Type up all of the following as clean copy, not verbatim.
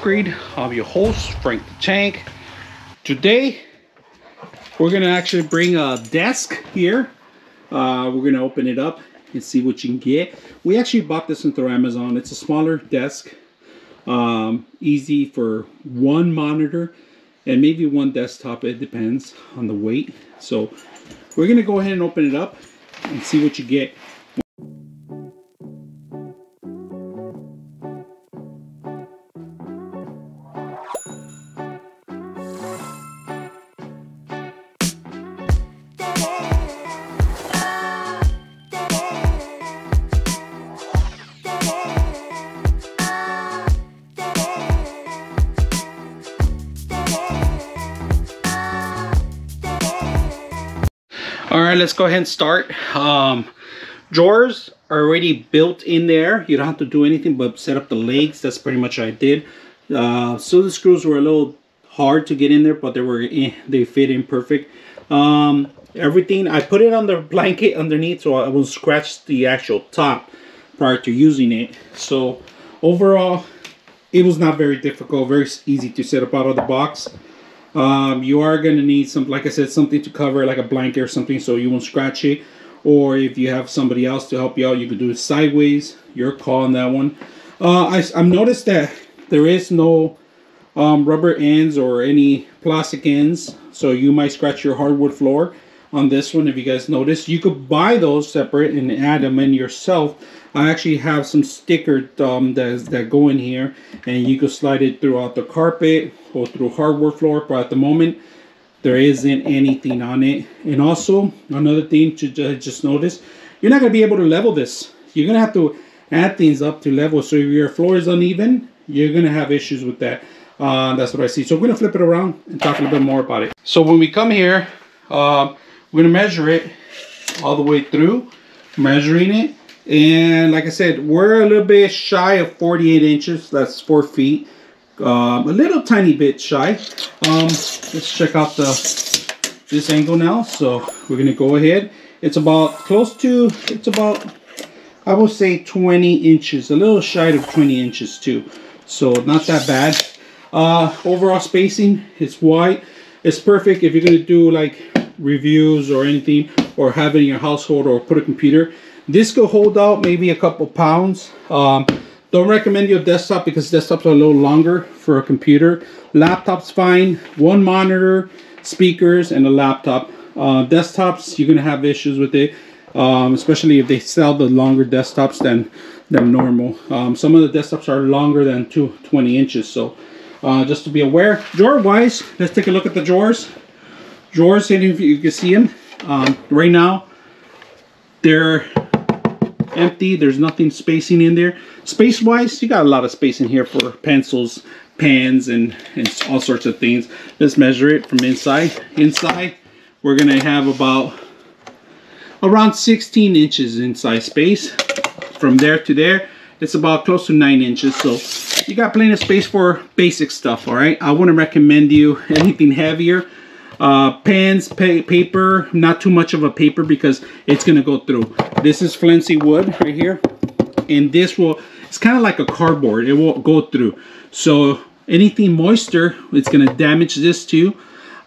Creed. I'm your host, Frank the Tank. Today, we're gonna actually bring a desk here. We're gonna open it up and see what you can get. We actually bought this one through Amazon. It's a smaller desk, easy for one monitor and maybe one desktop. It depends on the weight. So we're gonna go ahead and open it up and see what you get. All right, let's go ahead and start. Drawers are already built in there. You don't have to do anything but set up the legs. That's pretty much what I did. So the screws were a little hard to get in there, but they fit in perfect. Everything, I put it on the blanket underneath so I won't scratch the actual top prior to using it. So overall, it was not very difficult, very easy to set up out of the box. You are going to need some, like I said, something to cover, like a blanket or something, so you won't scratch it. Or if you have somebody else to help you out, you could do it sideways. Your call on that one. I've noticed that there is no rubber ends or any plastic ends, so you might scratch your hardwood floor on this one. If you guys notice, you could buy those separate and add them in yourself. I actually have some stickers that go in here, and you could slide it throughout the carpet or through hardwood floor, but at the moment there isn't anything on it. And also another thing to just notice, you're not going to be able to level this. You're going to have to add things up to level, so if your floor is uneven, you're going to have issues with that. That's what I see. So we're going to flip it around and talk a little bit more about it. So when we come here, we're going to measure it all the way through, measuring it. And like I said, we're a little bit shy of 48 inches. That's 4 feet. A little tiny bit shy. Let's check out this angle now. So we're going to go ahead. It's about I would say 20 inches. A little shy of 20 inches too. So not that bad. Overall spacing is wide. It's perfect if you're going to do like reviews or anything, or have it in your household, or put a computer. This could hold out maybe a couple pounds. Don't recommend your desktop because desktops are a little longer for a computer. Laptop's fine. One monitor, speakers, and a laptop. Desktops, you're gonna have issues with it, especially if they sell the longer desktops than normal. Some of the desktops are longer than 20 inches. So just to be aware. Drawer wise, let's take a look at the drawers. Drawers, if you can see them right now, they're empty. There's nothing spacing in there. Space wise, you got a lot of space in here for pencils, pens, and all sorts of things. Let's measure it from inside. Inside, we're gonna have around 16 inches inside space. From there to there, it's about close to 9 inches. So you got plenty of space for basic stuff. All right, I wouldn't recommend you anything heavier. Pens, paper, not too much of a paper because it's gonna go through. This is flimsy wood right here, and it's kind of like a cardboard. It won't go through. So anything moisture, it's gonna damage this too.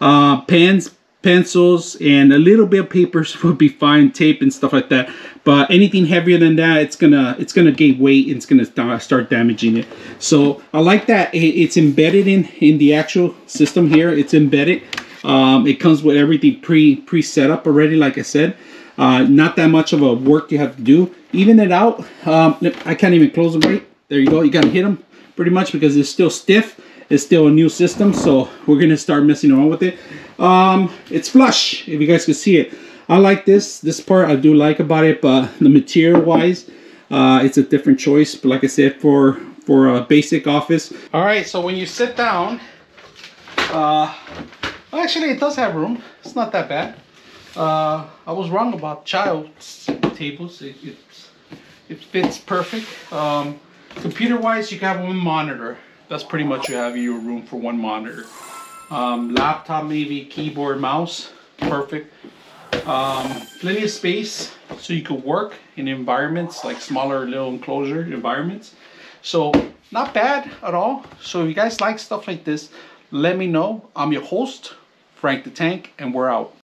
Pens, pencils, and a little bit of papers would be fine, tape and stuff like that. But anything heavier than that, it's gonna gain weight and it's gonna start damaging it. So I like that it's embedded in the actual system here. It's embedded. It comes with everything pre-set up already, like I said. Not that much of a work you have to do. Even it out. I can't even close them right. There you go. You gotta hit them pretty much because it's still stiff. It's still a new system, so we're gonna start messing around with it. It's flush, if you guys can see it. I like this part. I do like about it, but the material wise, it's a different choice. But like I said, for a basic office. All right, so when you sit down, actually, it does have room. It's not that bad. I was wrong about child's tables. It fits perfect. Computer-wise, you can have one monitor. That's pretty much you have your room for one monitor. Laptop, maybe keyboard, mouse, perfect. Plenty of space so you could work in environments like smaller little enclosure environments. So not bad at all. So if you guys like stuff like this, let me know. I'm your host, Frank the Tank, and we're out.